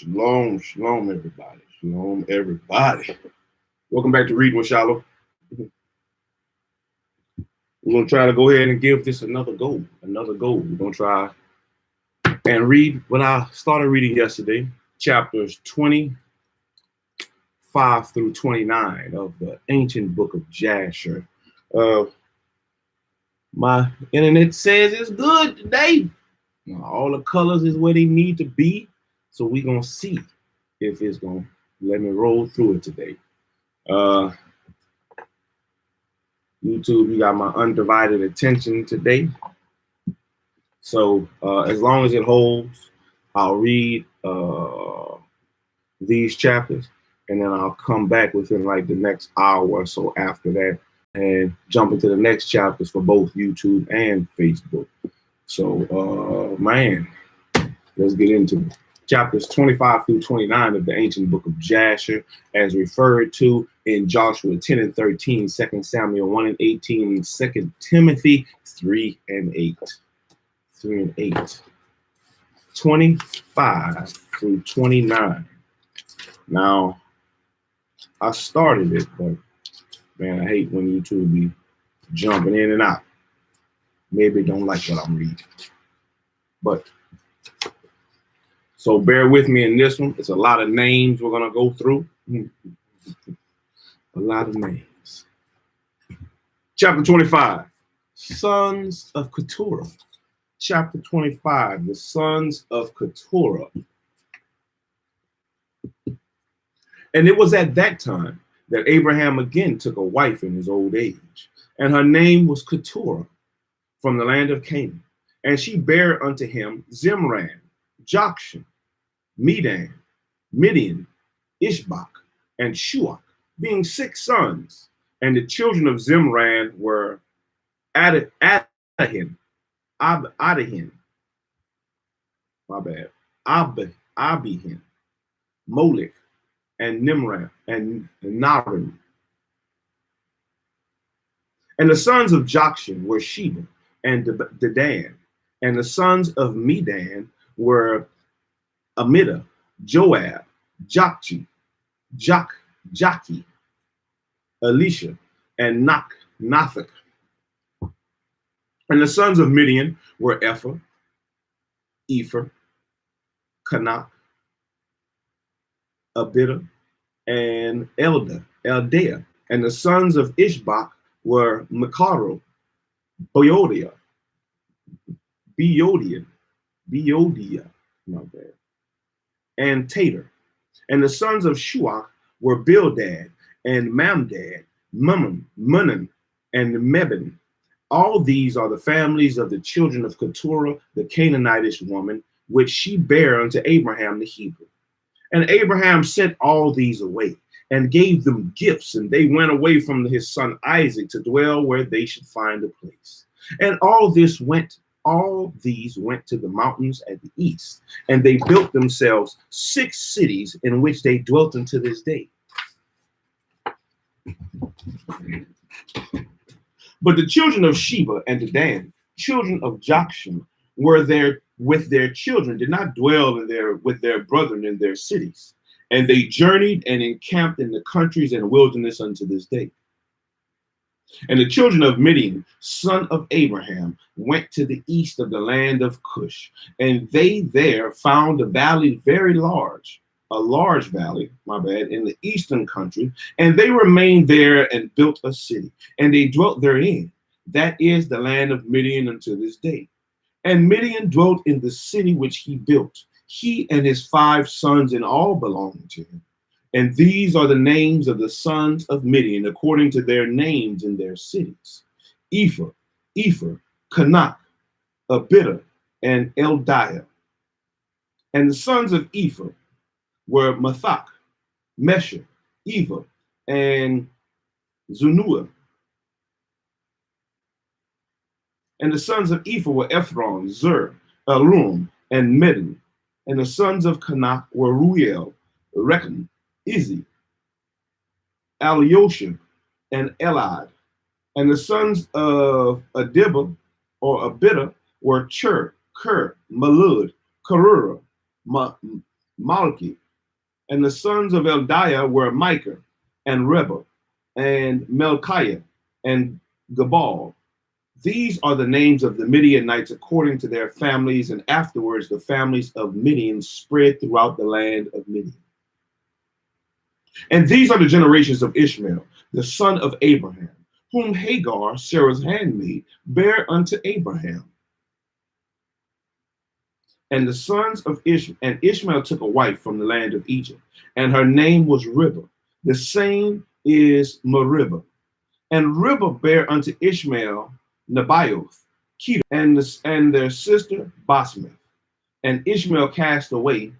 Shalom, shalom, everybody. Shalom, everybody. Welcome back to Reading with Shilo. We're going to try to go ahead and give this another go. We're going to try and read what I started reading yesterday, chapters 25 through 29 of the ancient book of Jasher. My internet says it's good today. All the colors is where they need to be. So we're going to see if it's going to let me roll through it today. YouTube, you got my undivided attention today. So as long as it holds, I'll read these chapters, and then I'll come back within like the next hour or so after that and jump into the next chapters for both YouTube and Facebook. So, man, let's get into it. Chapters 25 through 29 of the ancient book of Jasher, as referred to in Joshua 10 and 13, 2 Samuel 1 and 18, and 2 Timothy 3 and 8. 3 and 8. 25 through 29. Now, I started it, but man, I hate when YouTube be jumping in and out. Maybe don't like what I'm reading. But so bear with me in this one. It's a lot of names we're going to go through. A lot of names. Chapter 25, sons of Keturah. Chapter 25, the sons of Keturah. And it was at that time that Abraham again took a wife in his old age, and her name was Keturah, from the land of Canaan. And she bare unto him Zimran, Jokshan, Medan, Midian, Ishbak, and Shuach, being 6 sons. And the children of Zimran were Adahin, Abihin, Molech, and Nimrod, and Narim. And the sons of Jokshan were Sheba and Dedan. And the sons of Medan were Amida, Joab, Jokchi, Jaki, Elisha, and Nathak. And the sons of Midian were Ephah, Epher, Kanak, Abida, and Eldea. And the sons of Ishbak were Makaro, Beodia, not bad, and Tater. And the sons of Shuach were Bildad, and Mamdad, Munan, and Mebin. All these are the families of the children of Keturah, the Canaanitish woman, which she bare unto Abraham the Hebrew. And Abraham sent all these away, and gave them gifts, and they went away from his son Isaac to dwell where they should find a place. And all these went to the mountains at the east, and they built themselves 6 cities in which they dwelt unto this day. But the children of Sheba and Dedan, children of Jokshan, were there with their children, did not dwell with their brethren in their cities. And they journeyed and encamped in the countries and wilderness unto this day. And the children of Midian, son of Abraham, went to the east of the land of Cush, and they there found a valley very large, a large valley, in the eastern country, and they remained there and built a city, and they dwelt therein. That is the land of Midian unto this day. And Midian dwelt in the city which he built, he and his 5 sons, and all belonging to him. And these are the names of the sons of Midian, according to their names in their cities: Epher, Kanak, Abida, and Eldiah. And the sons of Epher were Mathak, Mesher, Eva, and Zunua. And the sons of Epher were Ephron, Zur, Arum, and Medan. And the sons of Kanak were Ruel, Rechem, Izzy, Alioshib, and Elad. And the sons of Adibah or Abida were Chur, Malud, Karura, Malki. And the sons of Eldiah were Micah and Reba and Melchiah and Gabal. These are the names of the Midianites according to their families, and afterwards the families of Midian spread throughout the land of Midian. And these are the generations of Ishmael, the son of Abraham, whom Hagar, Sarah's handmaid, bare unto Abraham. And the sons of Ishmael, and Ishmael took a wife from the land of Egypt, and her name was Ribah. The same is Meribah. And Ribah bare unto Ishmael Nebaioth, Kedar, and their sister Basmath. And Ishmael cast away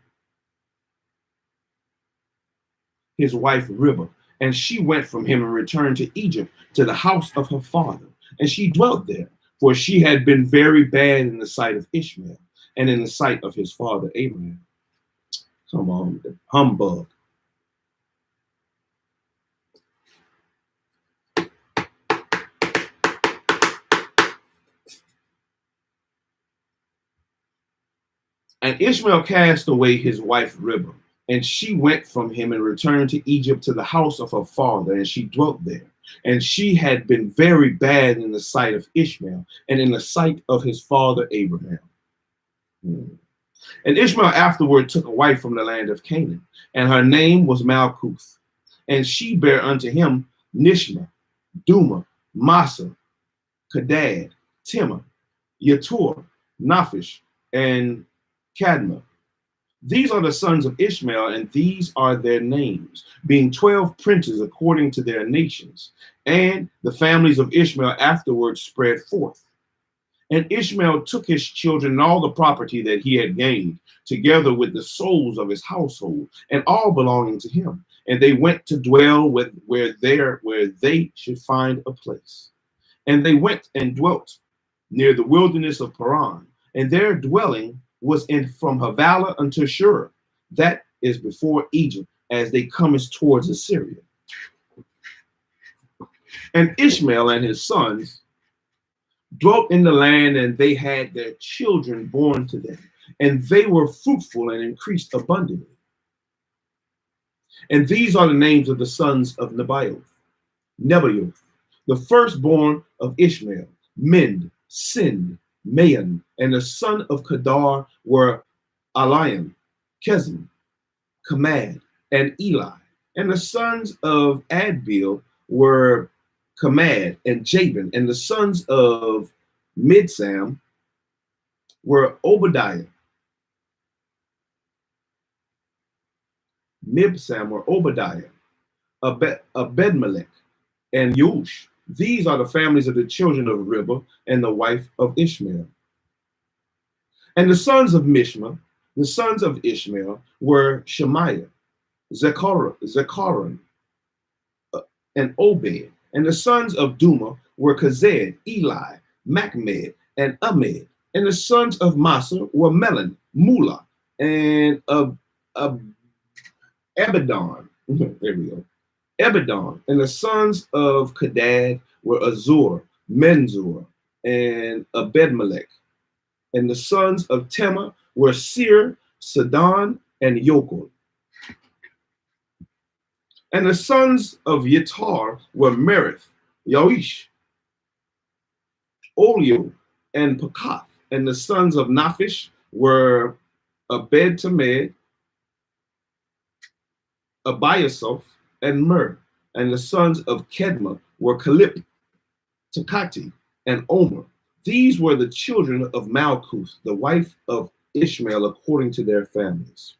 his wife Ribah, and she went from him and returned to Egypt, to the house of her father. And she dwelt there, for she had been very bad in the sight of Ishmael, and in the sight of his father Abraham. Come on, the humbug. And Ishmael cast away his wife Ribah, and she went from him and returned to Egypt, to the house of her father, and she dwelt there. And she had been very bad in the sight of Ishmael, and in the sight of his father Abraham. And Ishmael afterward took a wife from the land of Canaan, and her name was Malkuth. And she bare unto him Nishma, Duma, Massa, Kadad, Timah, Yatur, Naphish, and Cadma. These are the sons of Ishmael, and these are their names, being 12 princes according to their nations. And the families of Ishmael afterwards spread forth. And Ishmael took his children and all the property that he had gained, together with the souls of his household, and all belonging to him. And they went to dwell where they should find a place. And they went and dwelt near the wilderness of Paran, and their dwelling was from Havilah unto Shur, that is before Egypt, as they comest towards Assyria. And Ishmael and his sons dwelt in the land, and they had their children born to them, and they were fruitful and increased abundantly. And these are the names of the sons of Nebaioth, the firstborn of Ishmael, Mend, Sind, Maon, and the son of Kedar were Aliam, Kezim, Kamad, and Eli. And the sons of Adbeel were Kamad and Jabin, and the sons of Mibsam were Obadiah. Abedmelech, and Yush. These are the families of the children of Ribah and the wife of Ishmael. And the sons of Mishma, the sons of Ishmael, were Shemaiah, Zechariah, and Obed. And the sons of Duma were Kazed, Eli, Machmed, and Ahmed. And the sons of Massa were Melon, Mula, and Ebedon. There we go. Ebedon. And the sons of Kadad were Azur, Menzur, and Abedmelech. And the sons of Tema were Seir, Sidon, and Yokel. And the sons of Yitar were Merith, Yoish, Olio, and Pekath. And the sons of Naphish were Abed-Tamed, Abiasoph, and Mer. And the sons of Kedma were Kalip, Takati, and Omer. These were the children of Malkuth, the wife of Ishmael, according to their families.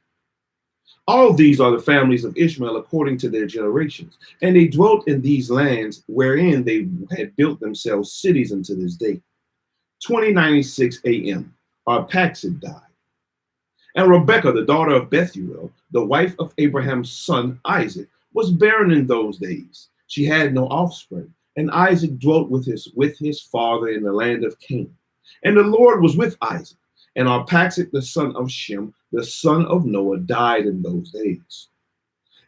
All these are the families of Ishmael according to their generations. And they dwelt in these lands wherein they had built themselves cities unto this day. 2096 AM, Arphaxad died. And Rebekah, the daughter of Bethuel, the wife of Abraham's son Isaac, was barren in those days. She had no offspring. And Isaac dwelt with his father in the land of Canaan. And the Lord was with Isaac. And Arphaxad, the son of Shem, the son of Noah, died in those days.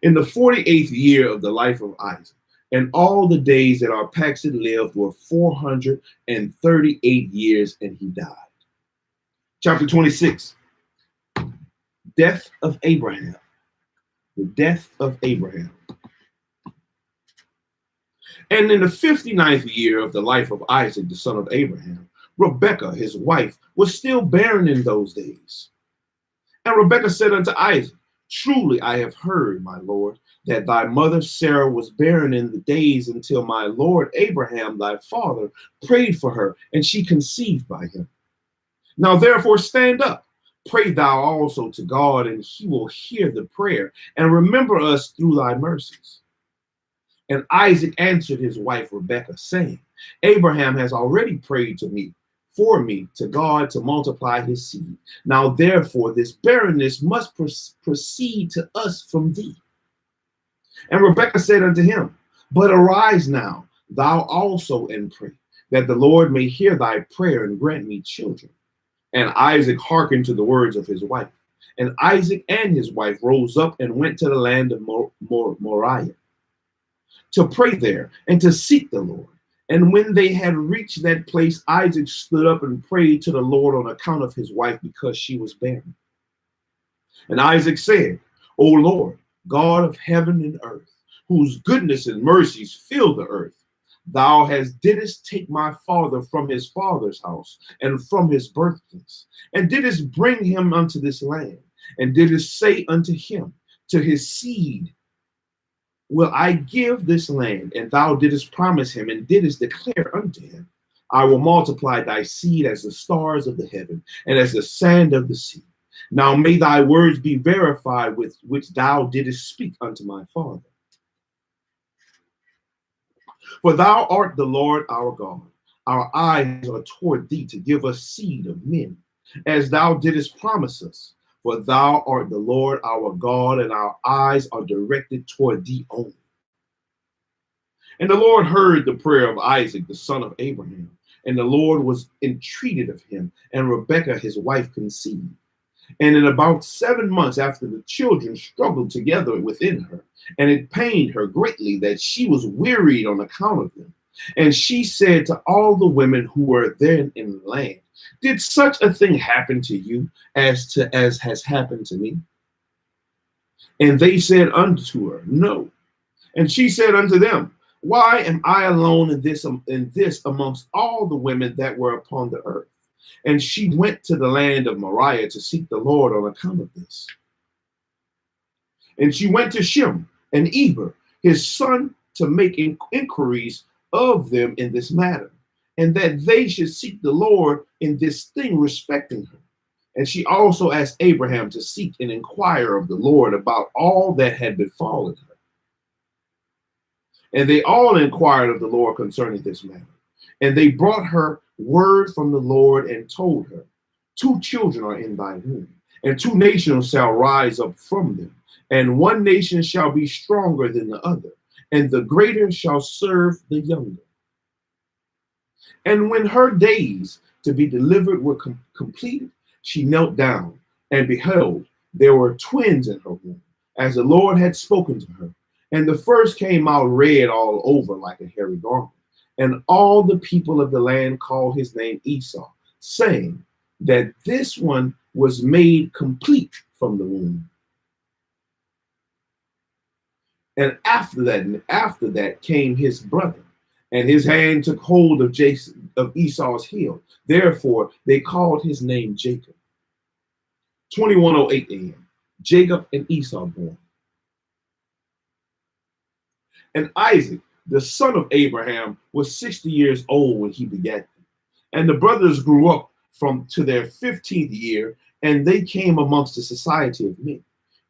In the 48th year of the life of Isaac, and all the days that Arphaxad lived were 438 years, and he died. Chapter 26. Death of Abraham. The death of Abraham. And in the 59th year of the life of Isaac, the son of Abraham, Rebekah, his wife, was still barren in those days. And Rebekah said unto Isaac, truly I have heard, my Lord, that thy mother Sarah was barren in the days until my Lord Abraham, thy father, prayed for her, and she conceived by him. Now therefore stand up, pray thou also to God, and he will hear the prayer, and remember us through thy mercies. And Isaac answered his wife Rebekah, saying, Abraham has already prayed for me to God to multiply his seed. Now therefore this barrenness must proceed to us from thee. And Rebekah said unto him, but arise now, thou also, and pray, that the Lord may hear thy prayer and grant me children. And Isaac hearkened to the words of his wife. And Isaac and his wife rose up and went to the land of Moriah to pray there and to seek the Lord. And when they had reached that place, Isaac stood up and prayed to the Lord on account of his wife, because she was barren. And Isaac said, O Lord, God of heaven and earth, whose goodness and mercies fill the earth, thou didst take my father from his father's house and from his birthplace, and didst bring him unto this land, and didst say unto him, to his seed will I give this land, and thou didst promise him, and didst declare unto him, I will multiply thy seed as the stars of the heaven, and as the sand of the sea. Now may thy words be verified with which thou didst speak unto my father. For thou art the Lord our God. Our eyes are toward thee to give us seed of men, as thou didst promise us. For thou art the Lord our God, and our eyes are directed toward thee only. And the Lord heard the prayer of Isaac, the son of Abraham, and the Lord was entreated of him, and Rebekah his wife conceived. And in about 7 months after, the children struggled together within her, and it pained her greatly that she was wearied on account of them. And she said to all the women who were then in the land, did such a thing happen to you as has happened to me? And they said unto her, no. And she said unto them, why am I alone in this amongst all the women that were upon the earth? And she went to the land of Moriah to seek the Lord on account of this. And she went to Shem and Eber, his son, to make inquiries of them in this matter, and that they should seek the Lord in this thing respecting her. And she also asked Abraham to seek and inquire of the Lord about all that had befallen her. And they all inquired of the Lord concerning this matter. And they brought her word from the Lord and told her, 2 children are in thy womb, and 2 nations shall rise up from them, and one nation shall be stronger than the other, and the greater shall serve the younger. And when her days to be delivered were completed, she knelt down, and behold, there were twins in her womb, as the Lord had spoken to her. And the first came out red all over like a hairy garment. And all the people of the land called his name Esau, saying that this one was made complete from the womb. And after that came his brother, and his hand took hold of Esau's heel. Therefore they called his name Jacob. 21:08 a.m. Jacob and Esau born. And Isaac, the son of Abraham, was 60 years old when he begat them. And the brothers grew up to their 15th year, and they came amongst the society of men.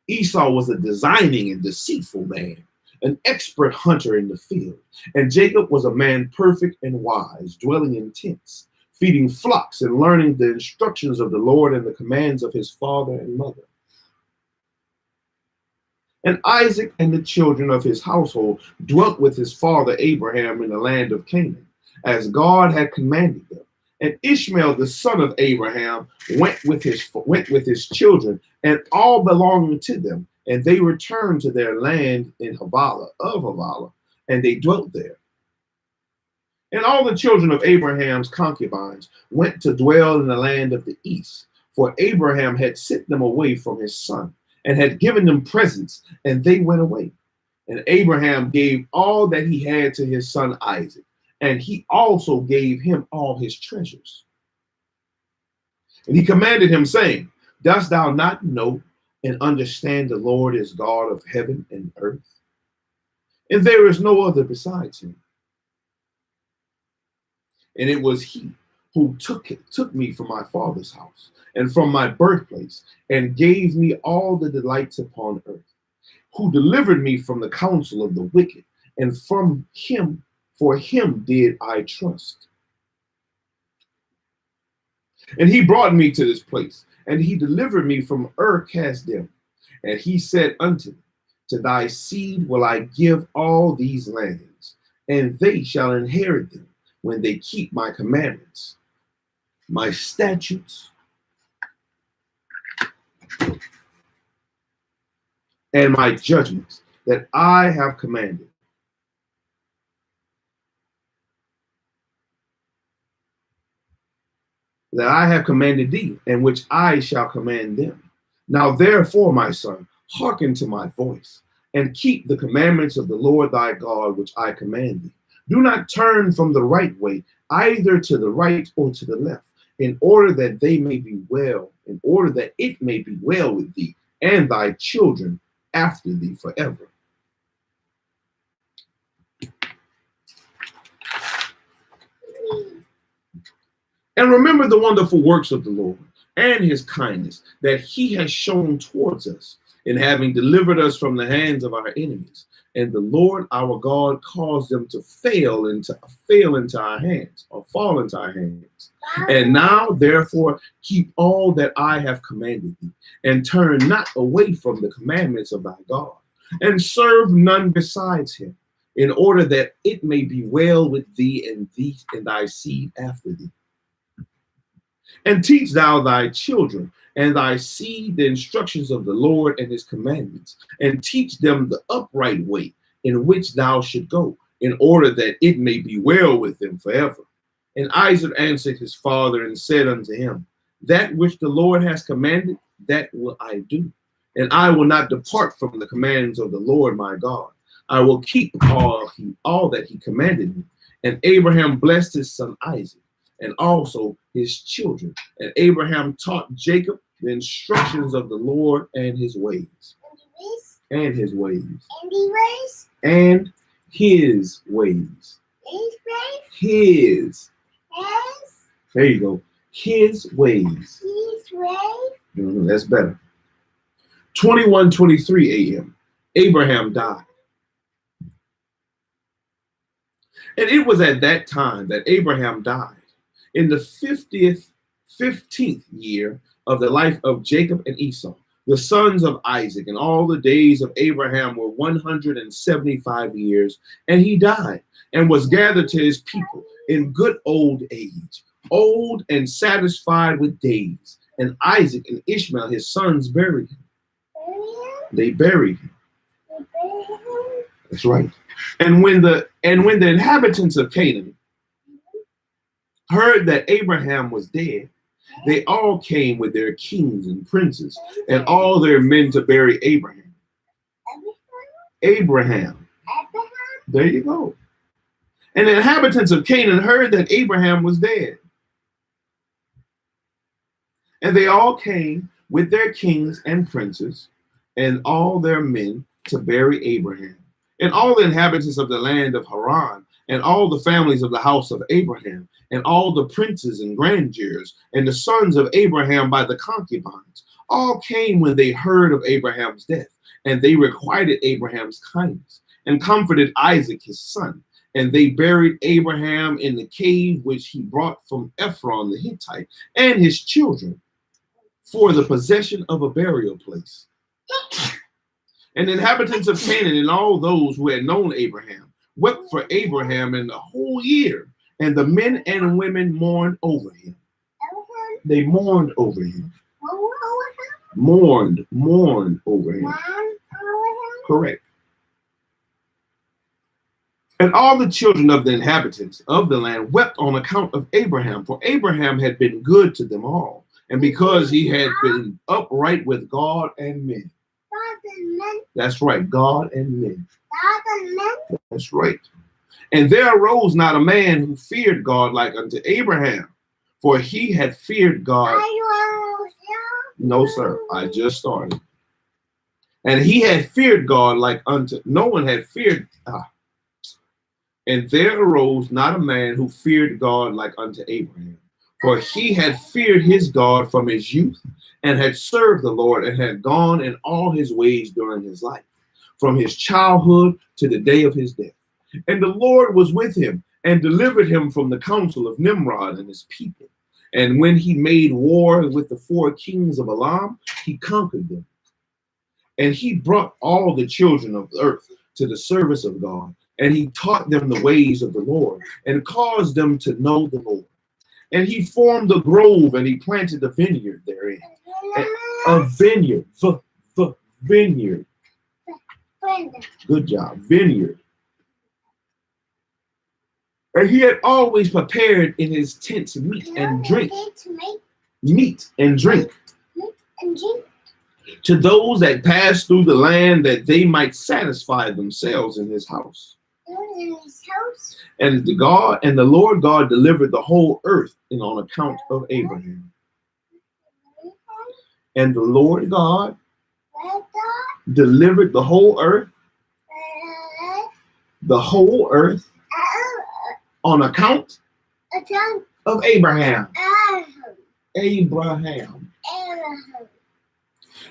Esau was a designing and deceitful man, an expert hunter in the field. And Jacob was a man perfect and wise, dwelling in tents, feeding flocks and learning the instructions of the Lord and the commands of his father and mother. And Isaac and the children of his household dwelt with his father Abraham in the land of Canaan, as God had commanded them. And Ishmael, the son of Abraham, went with his children and all belonging to them. And they returned to their land in Havilah, and they dwelt there. And all the children of Abraham's concubines went to dwell in the land of the east, for Abraham had sent them away from his son and had given them presents, and they went away. And Abraham gave all that he had to his son Isaac, and he also gave him all his treasures. And he commanded him, saying, Dost thou not know and understand the Lord is God of heaven and earth? And there is no other besides him. And it was he who took me from my father's house and from my birthplace, and gave me all the delights upon earth, who delivered me from the counsel of the wicked, and from him, for him did I trust. And he brought me to this place, and he delivered me from Kasdim. And he said unto me, To thy seed will I give all these lands, and they shall inherit them when they keep my commandments, my statutes, and my judgments that I have commanded. That I have commanded thee, and which I shall command them. Now therefore, my son, hearken to my voice, and keep the commandments of the Lord thy God, which I command thee. Do not turn from the right way, either to the right or to the left, in order that it may be well with thee and thy children after thee forever. And remember the wonderful works of the Lord and his kindness that he has shown towards us in having delivered us from the hands of our enemies. And the Lord our God caused them to fall into our hands. And now, therefore, keep all that I have commanded thee, and turn not away from the commandments of thy God, and serve none besides him, in order that it may be well with thee and thy seed after thee. And teach thou thy children and thy seed the instructions of the Lord and his commandments, and teach them the upright way in which thou should go, in order that it may be well with them forever. And Isaac answered his father and said unto him, That which the Lord has commanded, that will I do. And I will not depart from the commands of the Lord my God. I will keep all that he commanded me. And Abraham blessed his son Isaac, and also his children. And Abraham taught Jacob the instructions of the Lord and his ways. And his ways. And his ways. His. There you go. His ways. That's better. 21:23 a.m. Abraham died. And it was at that time that Abraham died, in the 15th year of the life of Jacob and Esau, the sons of Isaac, and all the days of Abraham were 175 years, and he died and was gathered to his people in good old age, old and satisfied with days. And Isaac and Ishmael, his sons, buried him. They buried him. That's right. And when the inhabitants of Canaan heard that Abraham was dead, they all came with their kings and princes and all their men to bury Abraham. Abraham. There you go. And the inhabitants of Canaan heard that Abraham was dead. And they all came with their kings and princes and all their men to bury Abraham. And all the inhabitants of the land of Haran, and all the families of the house of Abraham, and all the princes and grandeurs, and the sons of Abraham by the concubines, all came when they heard of Abraham's death. And they requited Abraham's kindness, and comforted Isaac his son. And they buried Abraham in the cave which he brought from Ephron the Hittite, and his children, for the possession of a burial place. And the inhabitants of Canaan and all those who had known Abraham wept for Abraham in the whole year, and the men and women mourned over him. They mourned over him. Mourned over him. Correct. And all the children of the inhabitants of the land wept on account of Abraham, for Abraham had been good to them all, And because he had been upright with God and men. That's right, God and men. That's right. And there arose not a man who feared God like unto Abraham, for he had feared God. No, sir, I just started. And he had feared God like unto, no one had feared. And there arose not a man who feared God like unto Abraham, for he had feared his God from his youth, and had served the Lord, and had gone in all his ways during his life, from his childhood to the day of his death. And the Lord was with him, and delivered him from the counsel of Nimrod and his people. And when he made war with the 4 kings of Elam, he conquered them. And he brought all the children of earth to the service of God, and he taught them the ways of the Lord, and caused them to know the Lord. And he formed a grove, and he planted a vineyard therein. A vineyard, vineyard. Good job, vineyard. And he had always prepared in his tents meat and drink. Meat and drink. To those that passed through the land, that they might satisfy themselves in his house. And the Lord God delivered the whole earth on account of Abraham. And the Lord God delivered the whole earth on account of Abraham.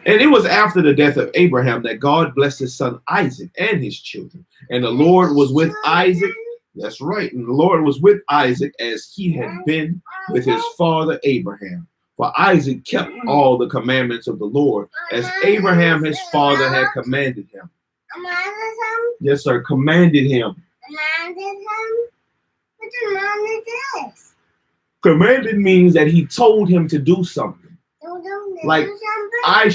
And it was after the death of Abraham that God blessed his son Isaac and his children. And the Lord was with Isaac. That's right. And the Lord was with Isaac as he had been with his father Abraham. For Isaac kept all the commandments of the Lord, as Abraham his father had commanded him. Yes, sir. Commanded him. Commanded means that he told him to do something. Like I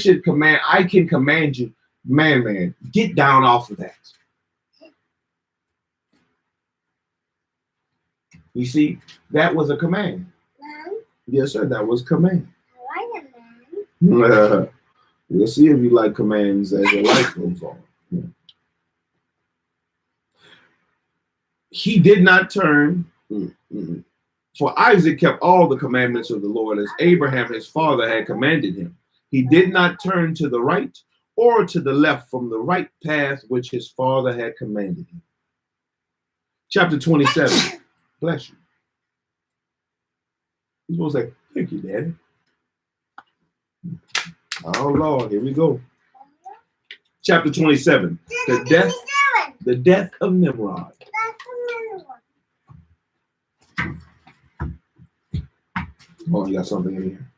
can command you, man, get down off of that. You see, that was a command. Yes, sir, that was command. I like a man. We'll see if you like commands as your life goes on. Yeah. He did not turn. For Isaac kept all the commandments of the Lord, as Abraham his father had commanded him. He did not turn to the right or to the left from the right path which his father had commanded him. Chapter 27. Bless you. You're supposed to say, thank you, Daddy. Oh, Lord, here we go. Chapter 27. The death of Nimrod. Oh, you got something in here.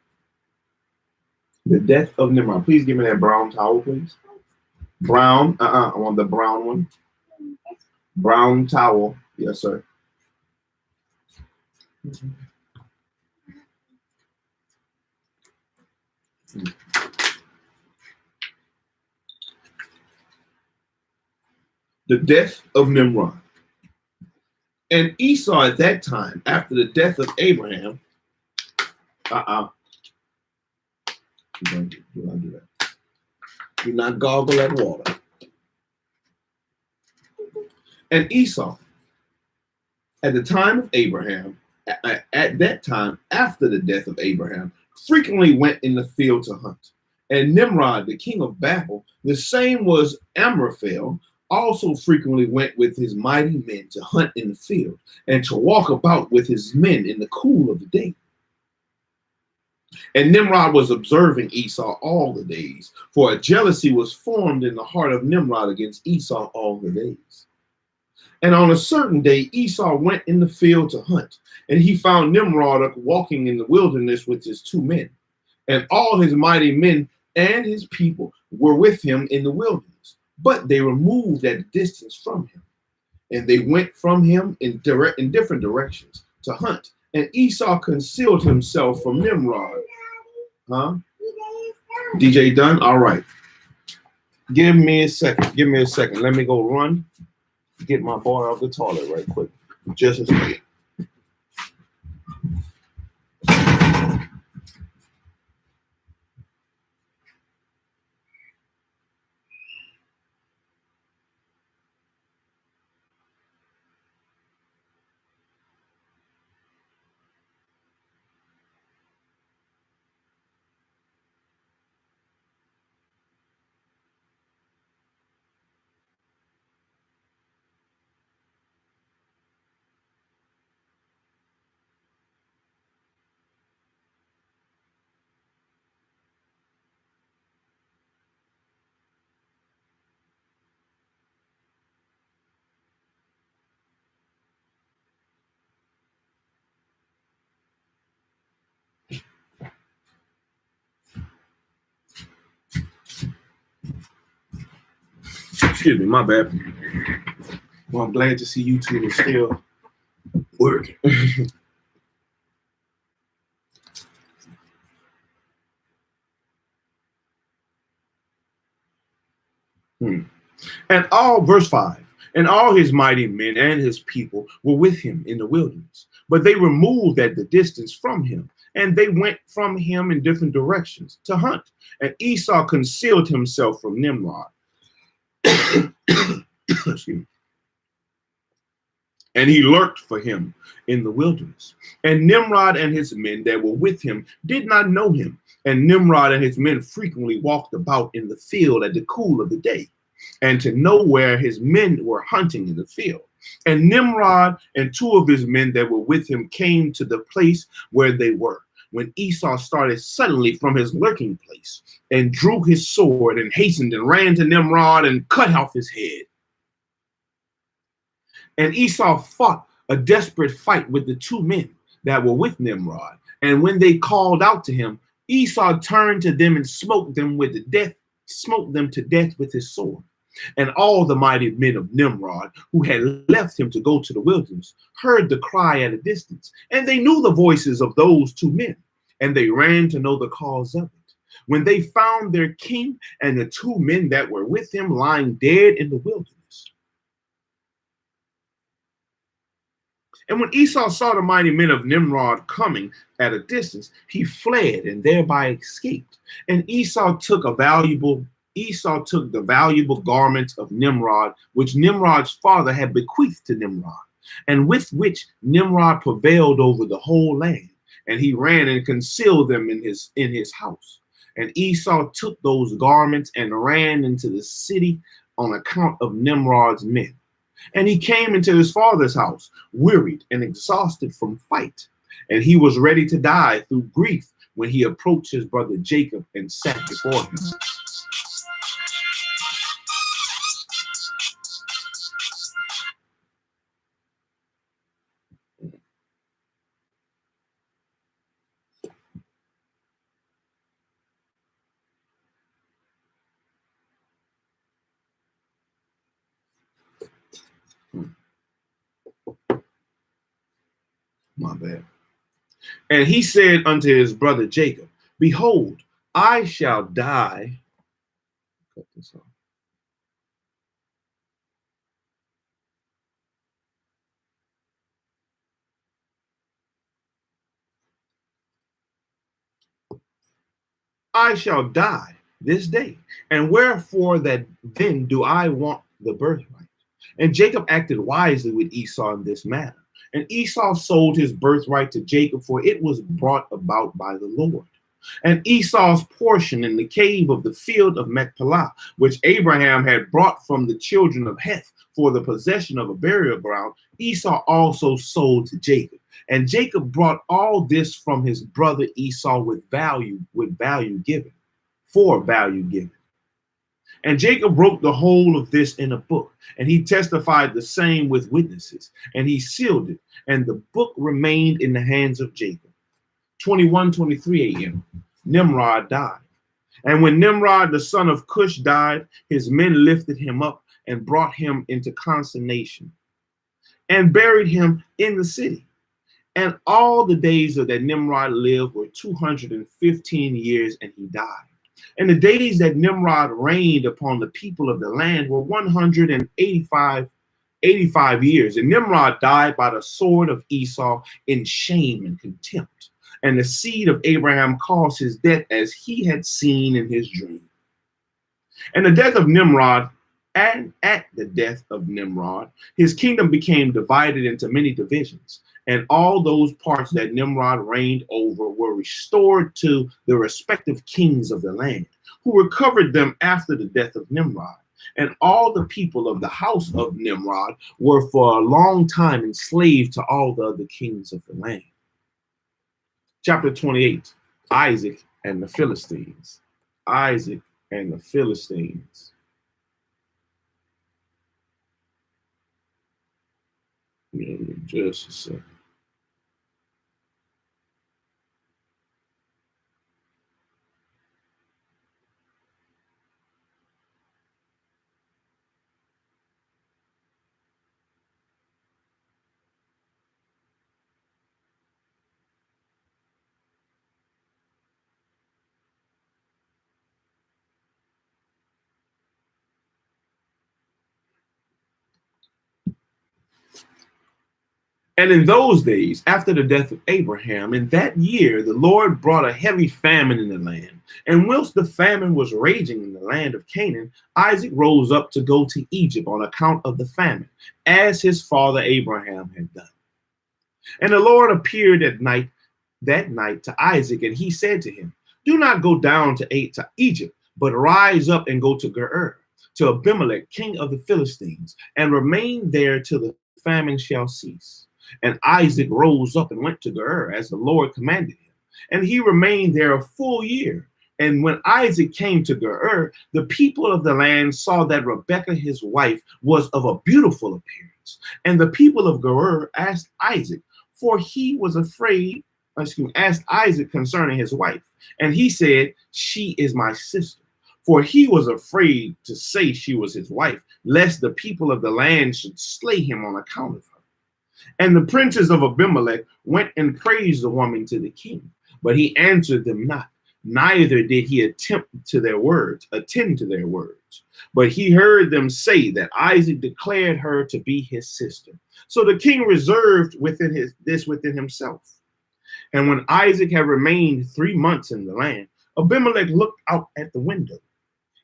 The death of Nimrod. Please give me that brown towel, please. Brown. I want the brown one. Brown towel. Yes, sir. The death of Nimrod. And Esau at that time, after the death of Abraham, you don't do that. Do not goggle that water. And Esau, at the time of Abraham, at that time, after the death of Abraham, frequently went in the field to hunt. And Nimrod, the king of Babel, the same was Amraphel, also frequently went with his mighty men to hunt in the field, and to walk about with his men in the cool of the day. And Nimrod was observing Esau all the days, for a jealousy was formed in the heart of Nimrod against Esau all the days. And on a certain day, Esau went in the field to hunt, and he found Nimrod walking in the wilderness with his 2 men. And all his mighty men and his people were with him in the wilderness, but they were moved at a distance from him. And they went from him in different directions to hunt. And Esau concealed himself from Nimrod. Huh? DJ done? All right. Give me a second. Let me go run. Get my boy off the toilet right quick. Just a second. Excuse me, my bad. Well, I'm glad to see YouTube is still working. And all, verse 5, and all his mighty men and his people were with him in the wilderness. But they removed at the distance from him, and they went from him in different directions to hunt. And Esau concealed himself from Nimrod. Excuse me. And he lurked for him in the wilderness. And Nimrod and his men that were with him did not know him. And Nimrod and his men frequently walked about in the field at the cool of the day, and to know where his men were hunting in the field. And Nimrod and two of his men that were with him came to the place where they were, when Esau started suddenly from his lurking place, and drew his sword, and hastened and ran to Nimrod and cut off his head. And Esau fought a desperate fight with the two men that were with Nimrod. And when they called out to him, Esau turned to them and smote them to death with his sword. And all the mighty men of Nimrod, who had left him to go to the wilderness, heard the cry at a distance, and they knew the voices of those two men, and they ran to know the cause of it. When they found their king and the two men that were with him lying dead in the wilderness. And when Esau saw the mighty men of Nimrod coming at a distance, he fled and thereby escaped. And Esau took the valuable garments of Nimrod, which Nimrod's father had bequeathed to Nimrod, and with which Nimrod prevailed over the whole land. And he ran and concealed them in his house. And Esau took those garments and ran into the city on account of Nimrod's men. And he came into his father's house, wearied and exhausted from fight. And he was ready to die through grief when he approached his brother Jacob and sat before him. My bad. And he said unto his brother Jacob, behold, I shall die. Cut this off. I shall die this day. And wherefore that then do I want the birthright? And Jacob acted wisely with Esau in this matter. And Esau sold his birthright to Jacob, for it was brought about by the Lord. And Esau's portion in the cave of the field of Machpelah, which Abraham had brought from the children of Heth for the possession of a burial ground, Esau also sold to Jacob. And Jacob brought all this from his brother Esau with value given, for value given. And Jacob wrote the whole of this in a book, and he testified the same with witnesses, and he sealed it, and the book remained in the hands of Jacob. 21:23 a.m. Nimrod died. And when Nimrod, the son of Cush, died, his men lifted him up and brought him into consternation and buried him in the city. And all the days of that Nimrod lived were 215 years, and he died. And the days that Nimrod reigned upon the people of the land were 185 years. And Nimrod died by the sword of Esau in shame and contempt. And the seed of Abraham caused his death as he had seen in his dream. And the death of Nimrod, and at the death of Nimrod, his kingdom became divided into many divisions. And all those parts that Nimrod reigned over were restored to the respective kings of the land, who recovered them after the death of Nimrod. And all the people of the house of Nimrod were for a long time enslaved to all the other kings of the land. Chapter 28, Isaac and the Philistines. Isaac and the Philistines. Just a second. And in those days, after the death of Abraham, in that year, the Lord brought a heavy famine in the land. And whilst the famine was raging in the land of Canaan, Isaac rose up to go to Egypt on account of the famine, as his father Abraham had done. And the Lord appeared that night to Isaac, and he said to him, "Do not go down to Egypt, but rise up and go to Gerar, to Abimelech, king of the Philistines, and remain there till the famine shall cease." And Isaac rose up and went to Gerar, as the Lord commanded him. And he remained there a full year. And when Isaac came to Gerar, the people of the land saw that Rebekah, his wife, was of a beautiful appearance. And the people of Gerar asked Isaac, asked Isaac concerning his wife. And he said, "She is my sister." For he was afraid to say she was his wife, lest the people of the land should slay him on account of her. And the princes of Abimelech went and praised the woman to the king, but he answered them not, neither did he attend to their words. But he heard them say that Isaac declared her to be his sister. So the king reserved within himself. And when Isaac had remained 3 months in the land, Abimelech looked out at the window,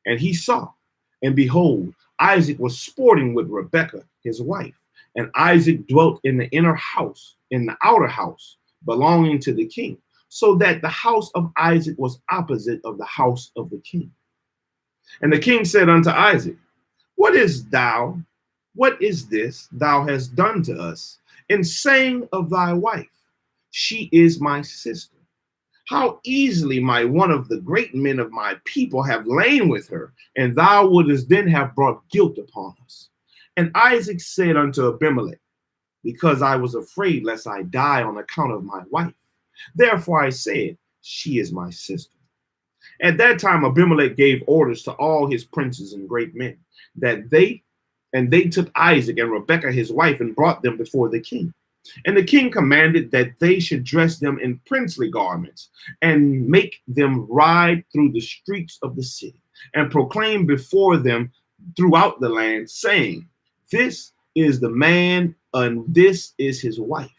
and he saw, and behold, Isaac was sporting with Rebekah, his wife. And Isaac dwelt in the outer house, belonging to the king, so that the house of Isaac was opposite of the house of the king. And the king said unto Isaac, What is this thou hast done to us, in saying of thy wife, She is my sister? How easily might one of the great men of my people have lain with her, and thou wouldest then have brought guilt upon us. And Isaac said unto Abimelech, Because I was afraid lest I die on account of my wife. Therefore I said, She is my sister. At that time Abimelech gave orders to all his princes and great men, that they took Isaac and Rebekah his wife and brought them before the king. And the king commanded that they should dress them in princely garments and make them ride through the streets of the city and proclaim before them throughout the land, saying, This is the man and this is his wife.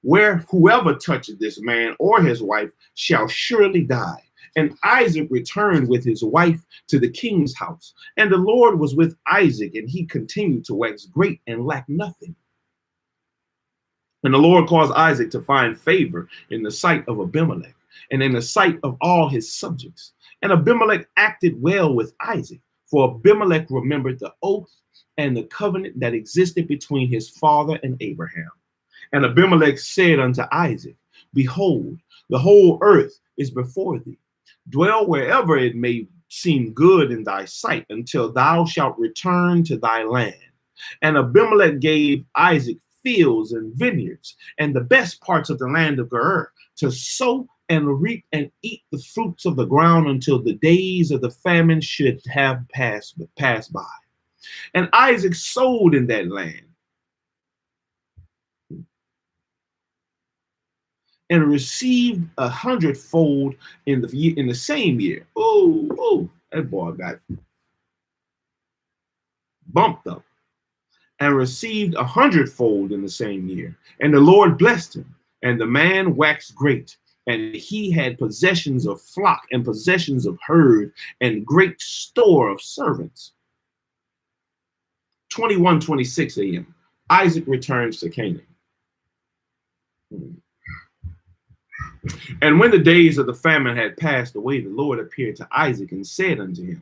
Whoever touches this man or his wife shall surely die. And Isaac returned with his wife to the king's house. And the Lord was with Isaac, and he continued to wax great and lack nothing. And the Lord caused Isaac to find favor in the sight of Abimelech and in the sight of all his subjects. And Abimelech acted well with Isaac, for Abimelech remembered the oath and the covenant that existed between his father and Abraham. And Abimelech said unto Isaac, Behold, the whole earth is before thee. Dwell wherever it may seem good in thy sight, until thou shalt return to thy land. And Abimelech gave Isaac fields and vineyards, and the best parts of the land of Gerar, to sow and reap and eat the fruits of the ground until the days of the famine should have passed by. And Isaac sowed in that land and received 100-fold in the same year. Oh, that boy got bumped up. And received 100-fold in the same year. And the Lord blessed him, and the man waxed great, and he had possessions of flock and possessions of herd and great store of servants. 21:26 a.m. Isaac returns to Canaan. And when the days of the famine had passed away, the Lord appeared to Isaac and said unto him,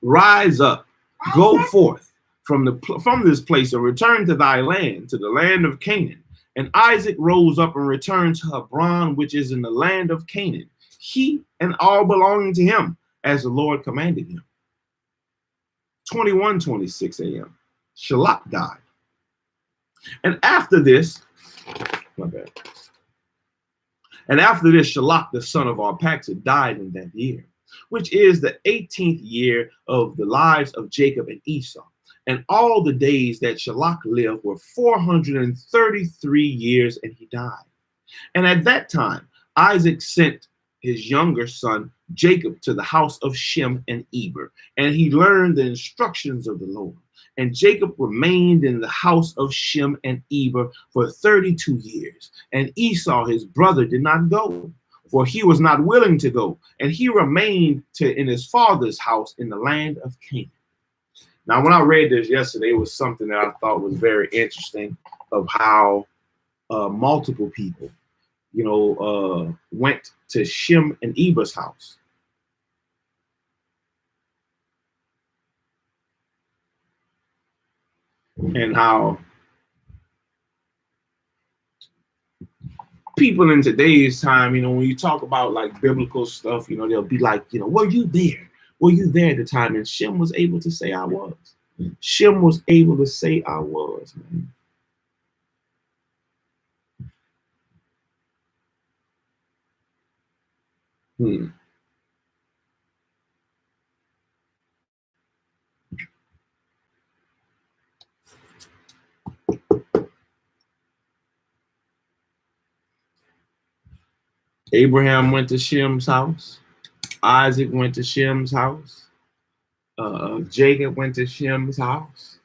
Rise up, go forth from this place and return to thy land, to the land of Canaan. And Isaac rose up and returned to Hebron, which is in the land of Canaan, he and all belonging to him, as the Lord commanded him. 21:26 a.m. Shilo died. And after this, Shilo, the son of Arpachshad, died in that year, which is the 18th year of the lives of Jacob and Esau. And all the days that Shilo lived were 433 years, and he died. And at that time, Isaac sent his younger son Jacob to the house of Shem and Eber, and he learned the instructions of the Lord. And Jacob remained in the house of Shem and Eber for 32 years. And Esau, his brother, did not go, for he was not willing to go. And he remained in his father's house in the land of Canaan. Now, when I read this yesterday, it was something that I thought was very interesting of how multiple people, went to Shem and Eber's house. And how people in today's time, when you talk about like biblical stuff, they'll be like, were you there? Were you there at the time? And Shem was able to say, I was. Shem was able to say, I was, man. Abraham went to Shem's house. Isaac went to Shem's house. Jacob went to Shem's house.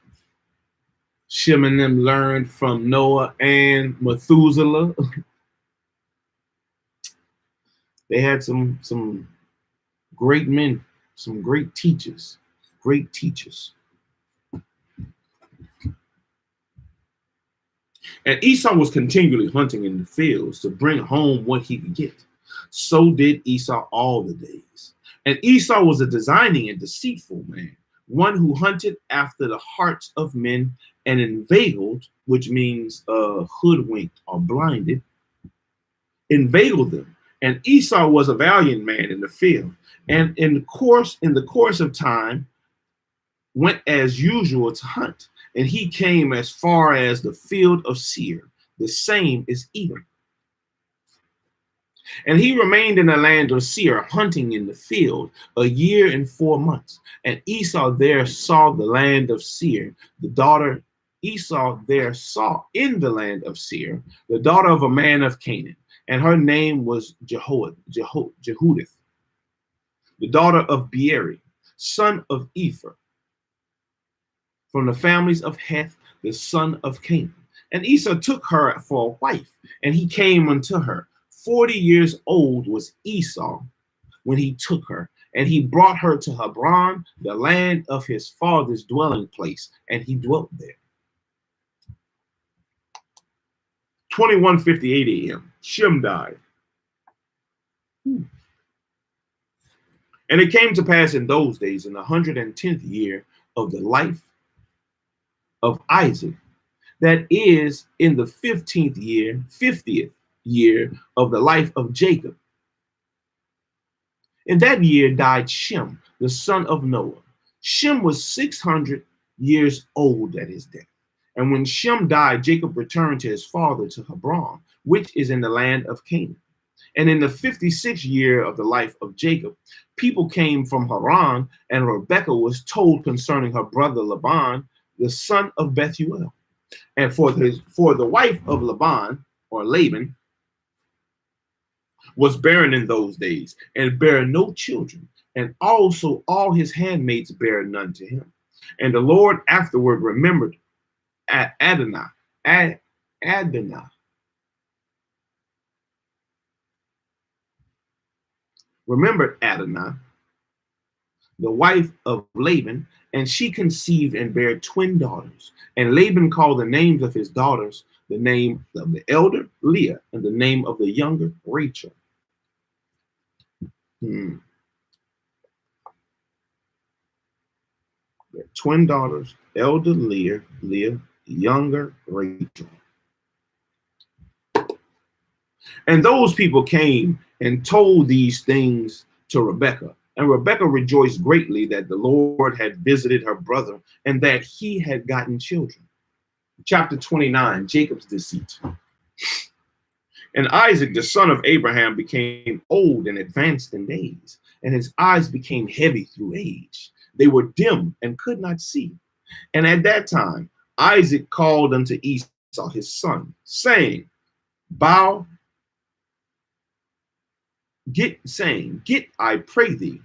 Shem and them learned from Noah and Methuselah. They had some great men, some great teachers. And Esau was continually hunting in the fields to bring home what he could get. So did Esau all the days. And Esau was a designing and deceitful man, one who hunted after the hearts of men and inveigled, which means hoodwinked or blinded, inveigled them. And Esau was a valiant man in the field, and in the course of time, went as usual to hunt. And he came as far as the field of Seir, the same is Edom. And he remained in the land of Seir, hunting in the field 1 year and 4 months. And Esau there saw the land of Seir, Esau there saw in the land of Seir the daughter of a man of Canaan, and her name was Jehudith, the daughter of Beeri, son of Ephah, from the families of Heth, the son of Canaan. And Esau took her for a wife, and he came unto her. 40 years old was Esau when he took her, and he brought her to Hebron, the land of his father's dwelling place, and he dwelt there. 21:58 a.m. Shem died. And it came to pass in those days, in the 110th year of the life of Isaac, that is in the 50th year of the life of Jacob. In that year died Shem, the son of Noah. Shem was 600 years old at his death. And when Shem died, Jacob returned to his father to Hebron, which is in the land of Canaan. And in the 56th year of the life of Jacob, people came from Haran, and Rebekah was told concerning her brother Laban, the son of Bethuel. And for the wife of Laban, or Laban, was barren in those days, and bare no children, and also all his handmaids bare none to him. And the Lord afterward remembered Adonai, the wife of Laban, and she conceived and bare twin daughters. And Laban called the names of his daughters, the name of the elder Leah, and the name of the younger Rachel. Their twin daughters, elder Leah, younger Rachel. And those people came and told these things to Rebekah. And Rebekah rejoiced greatly that the Lord had visited her brother and that he had gotten children. Chapter 29, Jacob's deceit. And Isaac, the son of Abraham, became old and advanced in days, and his eyes became heavy through age. They were dim and could not see. And at that time, Isaac called unto Esau, his son, saying, Bow Get, I pray thee,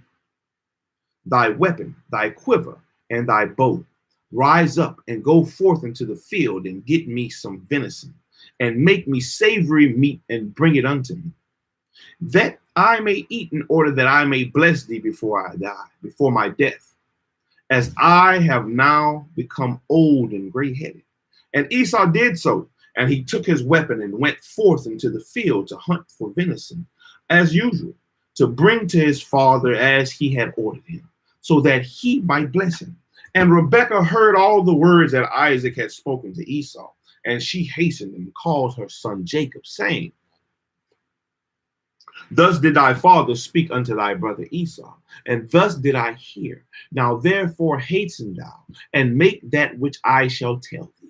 thy weapon, thy quiver, and thy bow. Rise up and go forth into the field and get me some venison, and make me savory meat and bring it unto me, that I may eat, in order that I may bless thee before I die, before my death, as I have now become old and gray-headed. And Esau did so, and he took his weapon and went forth into the field to hunt for venison, as usual, to bring to his father as he had ordered him, so that he might bless him. And Rebekah heard all the words that Isaac had spoken to Esau, and she hastened and called her son Jacob, saying, Thus did thy father speak unto thy brother Esau, and thus did I hear. Now therefore hasten thou, and make that which I shall tell thee.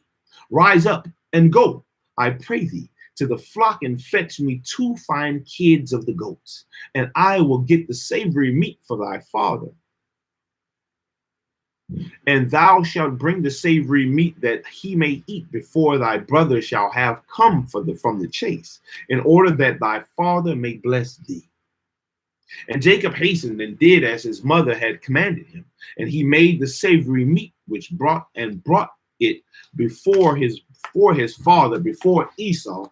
Rise up and go, I pray thee, to the flock, and fetch me 2 fine kids of the goats, and I will get the savory meat for thy father. And thou shalt bring the savory meat, that he may eat before thy brother shall have come from the chase, in order that thy father may bless thee. And Jacob hastened and did as his mother had commanded him, and he made the savory meat, which brought it before his father, before Esau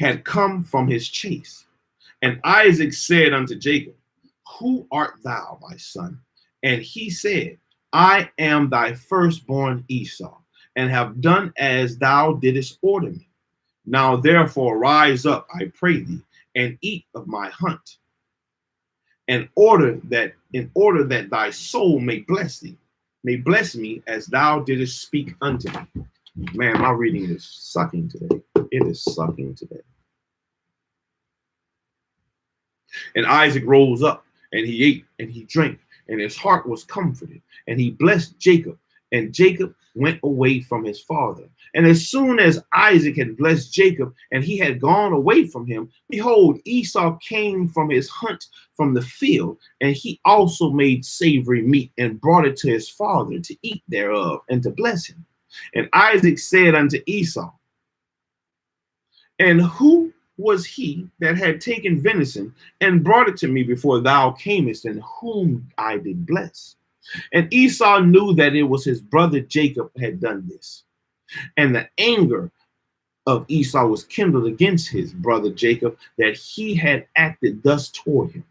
had come from his chase. And Isaac said unto Jacob, Who art thou, my son? And he said, I am thy firstborn Esau, and have done as thou didst order me. Now therefore rise up, I pray thee, and eat of my hunt, in order that thy soul may bless me as thou didst speak unto me. Man, my reading is sucking today. It is sucking today. And Isaac rose up, and he ate, and he drank, and his heart was comforted, and he blessed Jacob. And Jacob went away from his father. And as soon as Isaac had blessed Jacob, and he had gone away from him, behold, Esau came from his hunt from the field, and he also made savory meat, and brought it to his father to eat thereof, and to bless him. And Isaac said unto Esau, And who was he that had taken venison and brought it to me before thou camest, and whom I did bless? And Esau knew that it was his brother Jacob had done this. And the anger of Esau was kindled against his brother Jacob, that he had acted thus toward him.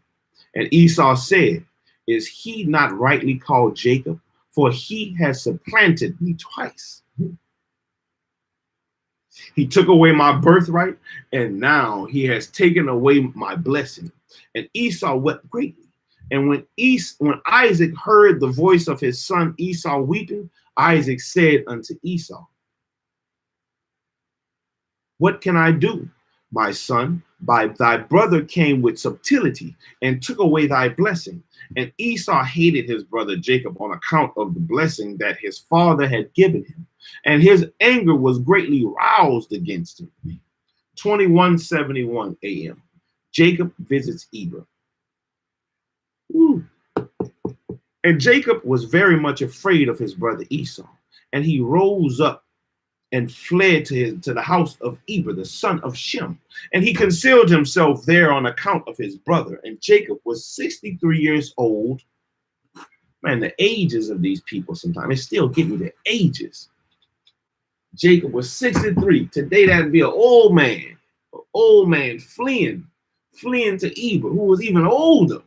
And Esau said, Is he not rightly called Jacob? For he has supplanted me twice. He took away my birthright, and now he has taken away my blessing. And Esau wept greatly. And when Isaac heard the voice of his son Esau weeping, Isaac said unto Esau, What can I do, my son? Thy brother came with subtlety and took away thy blessing. And Esau hated his brother Jacob on account of the blessing that his father had given him, and his anger was greatly roused against him. 21:71 a.m. Jacob visits Eber. Ooh. And Jacob was very much afraid of his brother Esau, and he rose up and fled to the house of Eber, the son of Shem. And he concealed himself there on account of his brother. And Jacob was 63 years old. Man, the ages of these people sometimes, it still get me the ages. Jacob was 63. Today that'd be an old man fleeing to Eber, who was even older.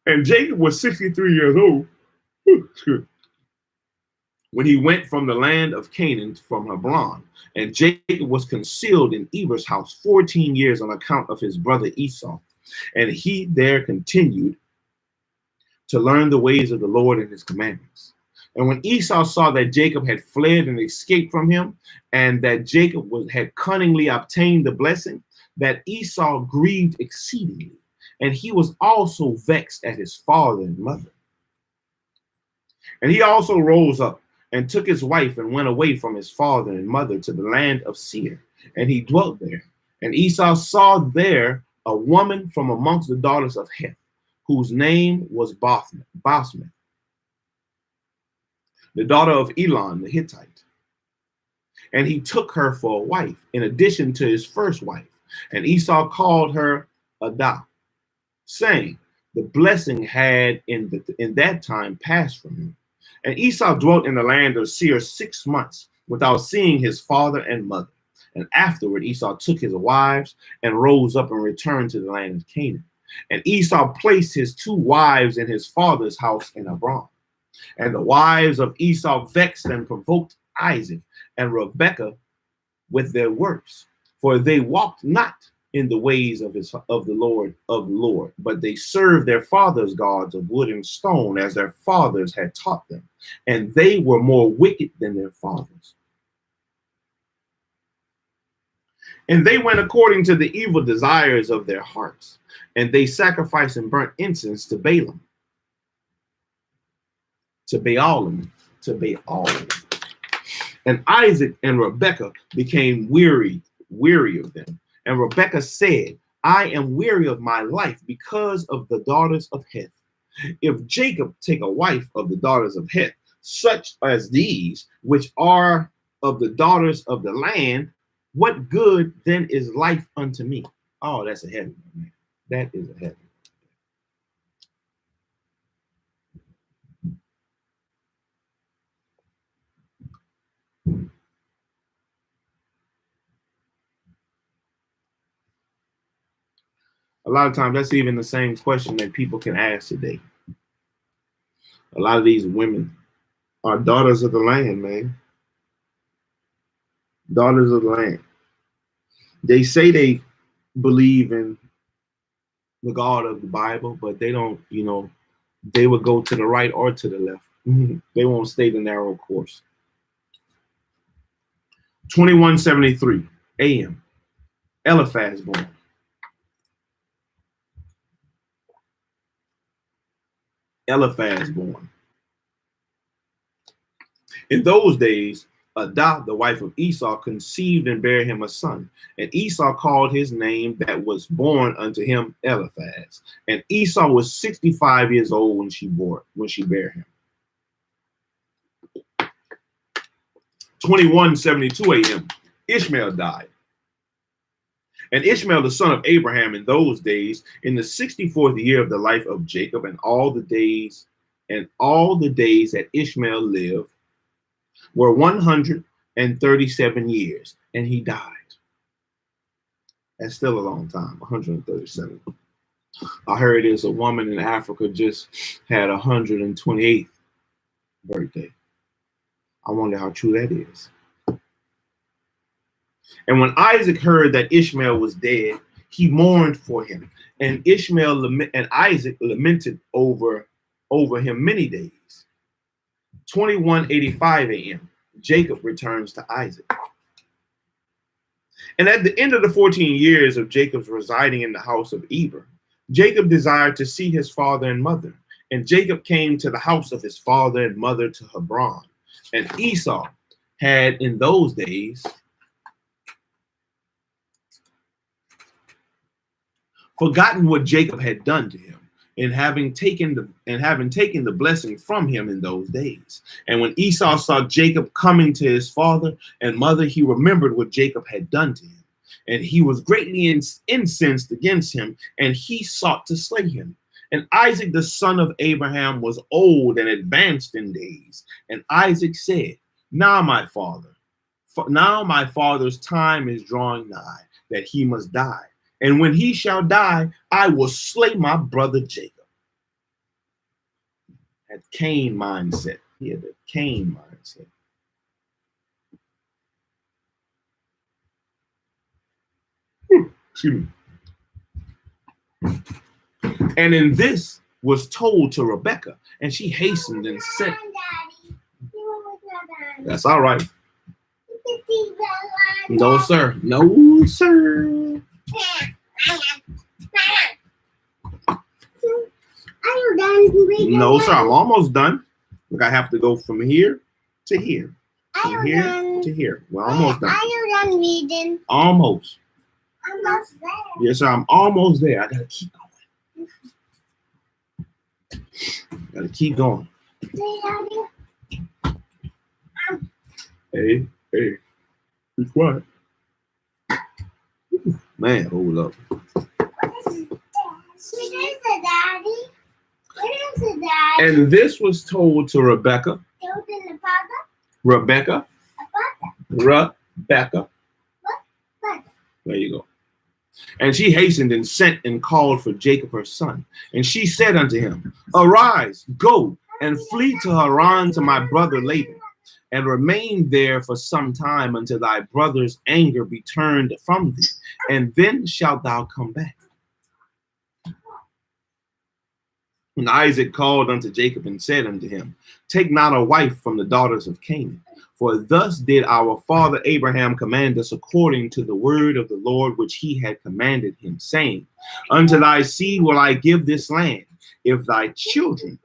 And Jacob was 63 years old when he went from the land of Canaan, from Hebron. And Jacob was concealed in Eber's house 14 years on account of his brother Esau. And he there continued to learn the ways of the Lord and his commandments. And when Esau saw that Jacob had fled and escaped from him, and that Jacob had cunningly obtained the blessing, that Esau grieved exceedingly. And he was also vexed at his father and mother. And he also rose up and took his wife and went away from his father and mother to the land of Seir. And he dwelt there. And Esau saw there a woman from amongst the daughters of Heth, whose name was Basmath, the daughter of Elon the Hittite. And he took her for a wife, in addition to his first wife. And Esau called her Adah, saying, the blessing had in that time passed from him. And Esau dwelt in the land of Seir 6 months without seeing his father and mother. And afterward Esau took his wives and rose up and returned to the land of Canaan. And Esau placed his 2 wives in his father's house in Hebron. And the wives of Esau vexed and provoked Isaac and Rebekah with their works, for they walked not in the ways of the Lord, but they served their fathers' gods of wood and stone, as their fathers had taught them, and they were more wicked than their fathers. And they went according to the evil desires of their hearts, and they sacrificed and burnt incense to Baalim, to Baalim. And Isaac and Rebekah became weary of them. And Rebekah said, I am weary of my life because of the daughters of Heth. If Jacob take a wife of the daughters of Heth, such as these, which are of the daughters of the land, what good then is life unto me? Oh, that's a heavy one, man. That is a heavy one. A lot of times that's even the same question that people can ask today. A lot of these women are daughters of the land, man. Daughters of the land. They say they believe in the God of the Bible, but they don't, they would go to the right or to the left. They won't stay the narrow course. 2173 a.m. Eliphaz born. Eliphaz born. In those days, Adah, the wife of Esau, conceived and bare him a son. And Esau called his name that was born unto him Eliphaz. And Esau was 65 years old when she bare him. 2172 a.m. Ishmael died. And Ishmael, the son of Abraham, in those days, in the 64th year of the life of Jacob, and all the days that Ishmael lived were 137 years, and he died. That's still a long time, 137. I heard there's a woman in Africa just had 128th birthday. I wonder how true that is. And when Isaac heard that Ishmael was dead, he mourned for him. And Isaac lamented over him many days. 2185 a.m. Jacob returns to Isaac. And at the end of the 14 years of Jacob's residing in the house of Eber, Jacob desired to see his father and mother. And Jacob came to the house of his father and mother to Hebron. And Esau had in those days forgotten what Jacob had done to him, and having taken the blessing from him in those days. And when Esau saw Jacob coming to his father and mother, he remembered what Jacob had done to him, and he was greatly incensed against him, and he sought to slay him. And Isaac, the son of Abraham, was old and advanced in days. And Isaac said, now my father's time is drawing nigh, that he must die. And when he shall die, I will slay my brother Jacob. That Cain mindset. He had the Cain mindset. Excuse me. And in this was told to Rebekah, and she hastened and said, that's all right. No, sir. No, sir. Are you done? No, sir. I'm almost done. Look, I have to go from here to here. From here to here. We're almost done. Are you done reading? Almost. Almost there. Yes, sir. I'm almost there. I gotta keep going. Gotta keep going. Hey. It's quiet. Man, hold up. And this was told to Rebecca. Rebecca. Rebecca. There you go. And she hastened and sent and called for Jacob her son. And she said unto him, Arise, go, and flee to Haran to my brother Laban, and remain there for some time until thy brother's anger be turned from thee, and then shalt thou come back. And Isaac called unto Jacob and said unto him, Take not a wife from the daughters of Canaan, for thus did our father Abraham command us according to the word of the Lord which he had commanded him, saying, Unto thy seed will I give this land, if thy children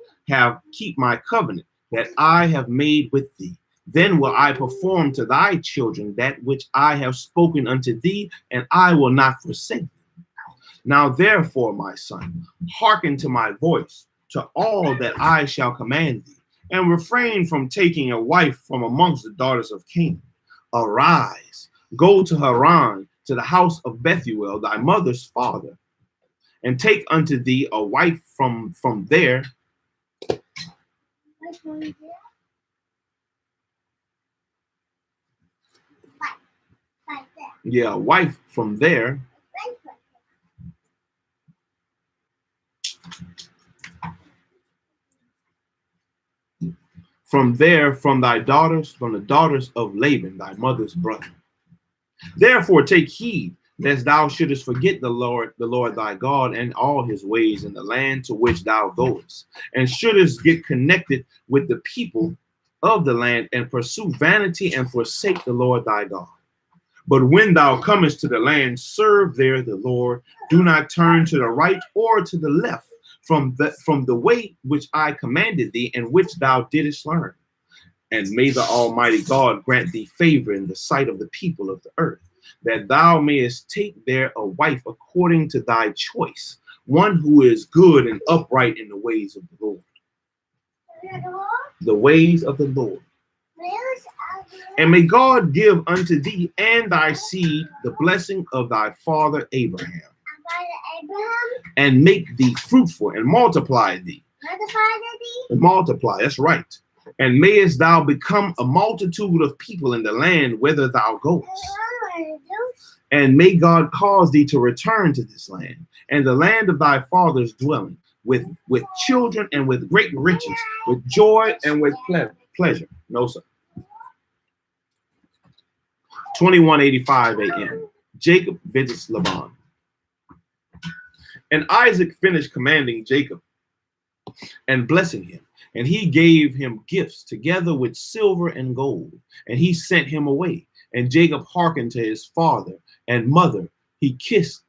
keep my covenant that I have made with thee. Then will I perform to thy children that which I have spoken unto thee, and I will not forsake thee. Now therefore, my son, hearken to my voice, to all that I shall command thee, and refrain from taking a wife from amongst the daughters of Canaan. Arise, go to Haran, to the house of Bethuel, thy mother's father, and take unto thee a wife from there. Yeah, a wife from there. From there, from thy daughters, from the daughters of Laban, thy mother's brother. Therefore take heed, lest thou shouldest forget the Lord thy God, and all his ways in the land to which thou goest, and shouldest get connected with the people of the land, and pursue vanity, and forsake the Lord thy God. But when thou comest to the land, serve there the Lord. Do not turn to the right or to the left from the way which I commanded thee, and which thou didst learn. And may the Almighty God grant thee favor in the sight of the people of the earth, that thou mayest take there a wife according to thy choice, one who is good and upright in the ways of the Lord. The ways of the Lord. And may God give unto thee and thy seed the blessing of thy father Abraham, and make thee fruitful, and multiply thee. And multiply, that's right. And mayest thou become a multitude of people in the land whither thou goest. And may God cause thee to return to this land, and the land of thy father's dwelling, with children and with great riches, with joy and with pleasure. No, sir. 21:85 a.m. Jacob visits Laban. And Isaac finished commanding Jacob and blessing him. And he gave him gifts together with silver and gold. And he sent him away. And Jacob hearkened to his father and mother. He kissed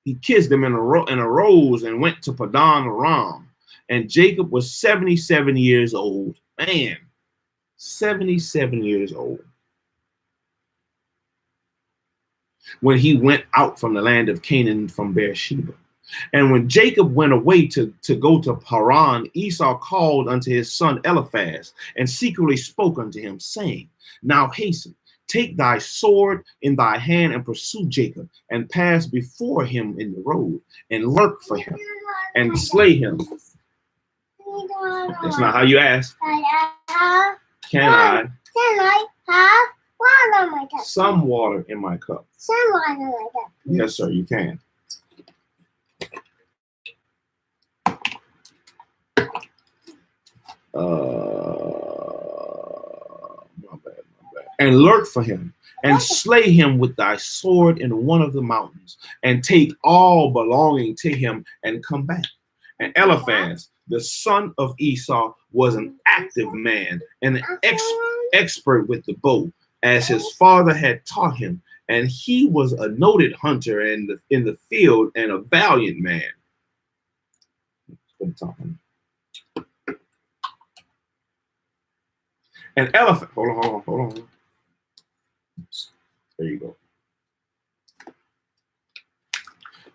them and arose and went to Padan Aram. And Jacob was 77 years old. Man, 77 years old, when he went out from the land of Canaan from Beersheba. And when Jacob went away to go to Haran, Esau called unto his son Eliphaz, and secretly spoke unto him, saying, Now hasten, take thy sword in thy hand, and pursue Jacob, and pass before him in the road, and lurk for him, and slay him. That's not how you ask. Can I have water in my cup? Some water in my cup. Some water in my cup. Yes, sir, you can. My bad. And lurk for him, and slay him with thy sword in one of the mountains, and take all belonging to him, and come back. And Eliphaz, the son of Esau, was an active man and an expert with the bow, as his father had taught him, and he was a noted hunter in the field, and a valiant man. And Eliphaz, hold on. There you go.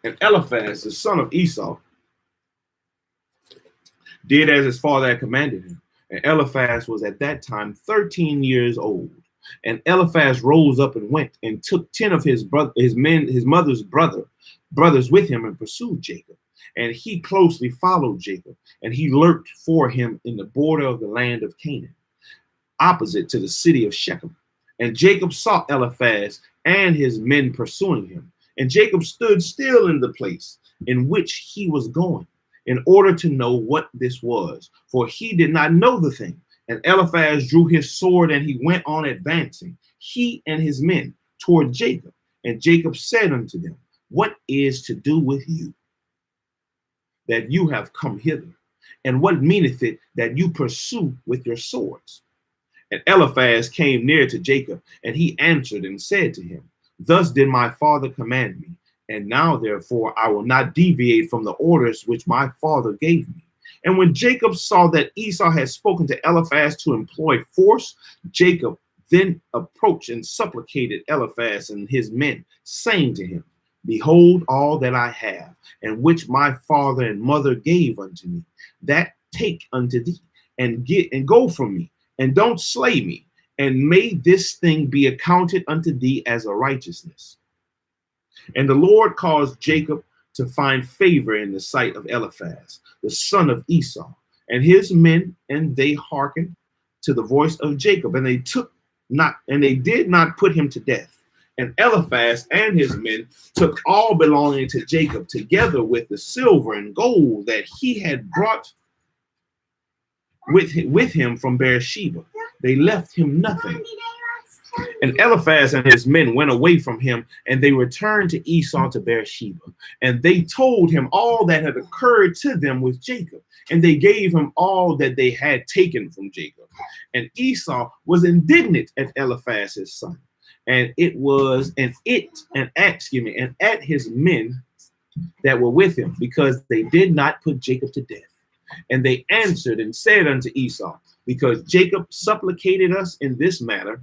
And Eliphaz, the son of Esau, did as his father had commanded him. And Eliphaz was at that time 13 years old. And Eliphaz rose up and went and took 10 of his mother's brothers with him and pursued Jacob. And he closely followed Jacob, and he lurked for him in the border of the land of Canaan, opposite to the city of Shechem. And Jacob saw Eliphaz and his men pursuing him. And Jacob stood still in the place in which he was going, in order to know what this was, for he did not know the thing. And Eliphaz drew his sword, and he went on advancing, he and his men, toward Jacob. And Jacob said unto them, what is to do with you, that you have come hither? And what meaneth it that you pursue with your swords? And Eliphaz came near to Jacob, and he answered and said to him, thus did my father command me, and now therefore I will not deviate from the orders which my father gave me. And when Jacob saw that Esau had spoken to Eliphaz to employ force, Jacob then approached and supplicated Eliphaz and his men, saying to him, behold all that I have, and which my father and mother gave unto me, that take unto thee, and go from me, and don't slay me, and may this thing be accounted unto thee as a righteousness. And the Lord caused Jacob to find favor in the sight of Eliphaz, the son of Esau, and his men, and they hearkened to the voice of Jacob, and they did not put him to death. And Eliphaz and his men took all belonging to Jacob, together with the silver and gold that he had brought with him from Beersheba. They left him nothing. And Eliphaz and his men went away from him, and they returned to Esau to Beersheba. And they told him all that had occurred to them with Jacob, and they gave him all that they had taken from Jacob. And Esau was indignant at Eliphaz his son, and at his men that were with him, because they did not put Jacob to death. And they answered and said unto Esau, because Jacob supplicated us in this matter,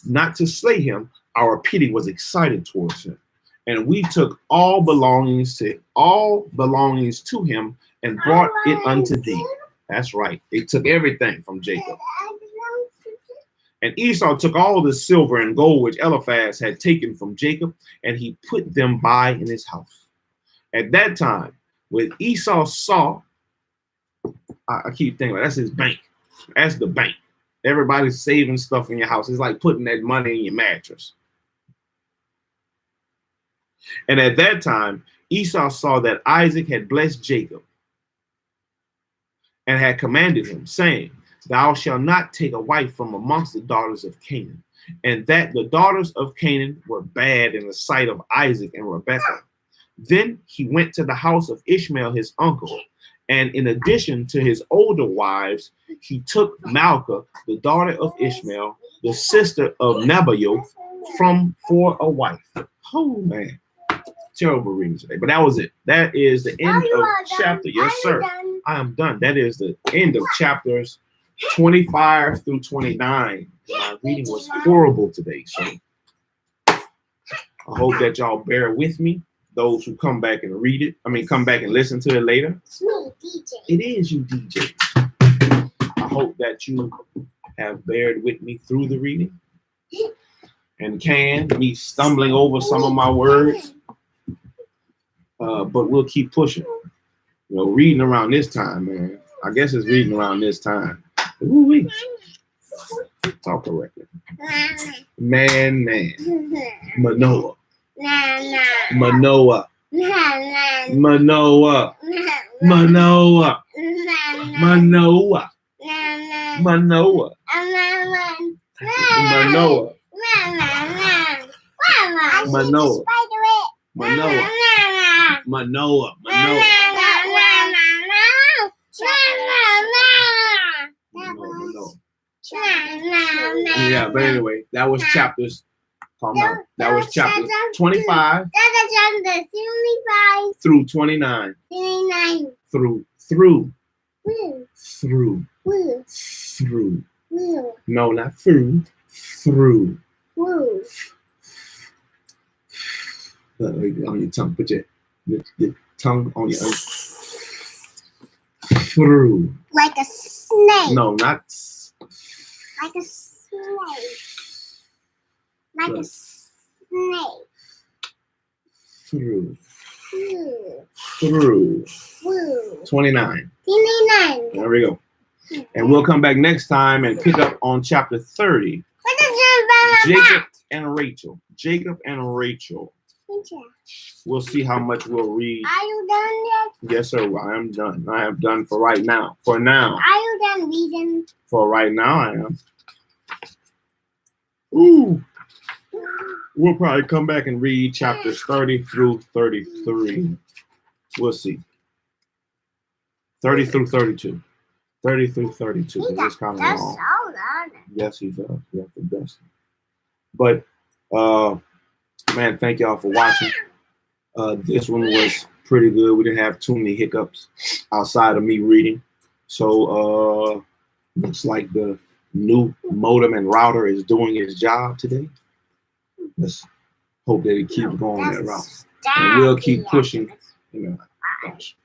not to slay him, our pity was excited towards him, and we took all belongings to him and brought it unto thee. That's right. They took everything from Jacob. And Esau took all the silver and gold which Eliphaz had taken from Jacob, and he put them by in his house. At that time, when Esau saw, I keep thinking, that's his bank. That's the bank. Everybody's saving stuff in your house. It's like putting that money in your mattress. And at that time, Esau saw that Isaac had blessed Jacob and had commanded him, saying, thou shalt not take a wife from amongst the daughters of Canaan, and that the daughters of Canaan were bad in the sight of Isaac and Rebekah. Then he went to the house of Ishmael, his uncle, and in addition to his older wives, he took Malchah, the daughter of Ishmael, the sister of Nebaioth, for a wife. Oh, man. Terrible reading today. But that was it. That is the end of chapter. Yes, sir. I am done. That is the end of chapters 25 through 29. My reading was horrible today. So I hope that y'all bear with me. Those who come back and read it, come back and listen to it later. It's me, DJ. It is you, DJ. I hope that you have bared with me through the reading and me stumbling over some of my words. But we'll keep pushing. Reading around this time, man. I guess it's reading around this time. Ooh-wee. Talk correctly. Man. Manoah. Manoah. Manoah. Manoah. Manoah. Manoah. Manoah. Manoah. Manoah. Manoah. Yeah, but anyway, that was chapters. That was chapters 25 through 29. Through. No, not through. Through. On your tongue. Put your tongue on your through. Like a snake. No, not like a snake. Like a snake. Through. Through. 29. 29. There we go. And we'll come back next time and pick up on chapter 30. What is your Jacob and Rachel. Jacob and Rachel. We'll see how much we'll read. Are you done yet? Yes, sir. I am done. I am done for right now. For now. Are you done reading? For right now, I am. Ooh. We'll probably come back and read chapters 30 through 33. We'll see. 30 through 32. 30 through 32. It's kind of long. Yes, he does. You have to dust it. But, man, thank y'all for watching. This one was pretty good. We didn't have too many hiccups outside of me reading. So, looks like the new modem and router is doing its job today. Let's hope that it keeps going that route. And we'll keep pushing. You know, gosh.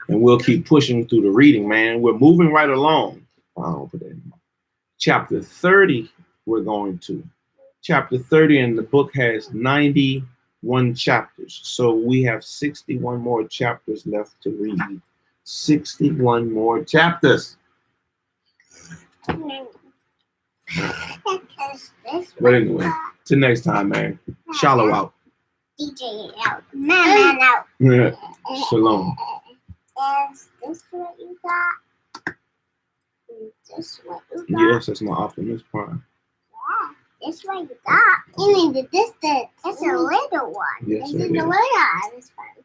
And we'll keep pushing through the reading, man. We're moving right along. I'll put that in. Chapter 30, we're going to. Chapter 30, and the book has 91 chapters. So we have 61 more chapters left to read. 61 more chapters. But anyway, till next time, man. Shilo out. DJ out. Man out. Yeah. Shalom. Is this what you got? Is this what you got? Yes, that's my Optimus Prime. Yeah, this what you got. You need the distance. That's a little one. Yes, This is it the is. little Optimus Prime.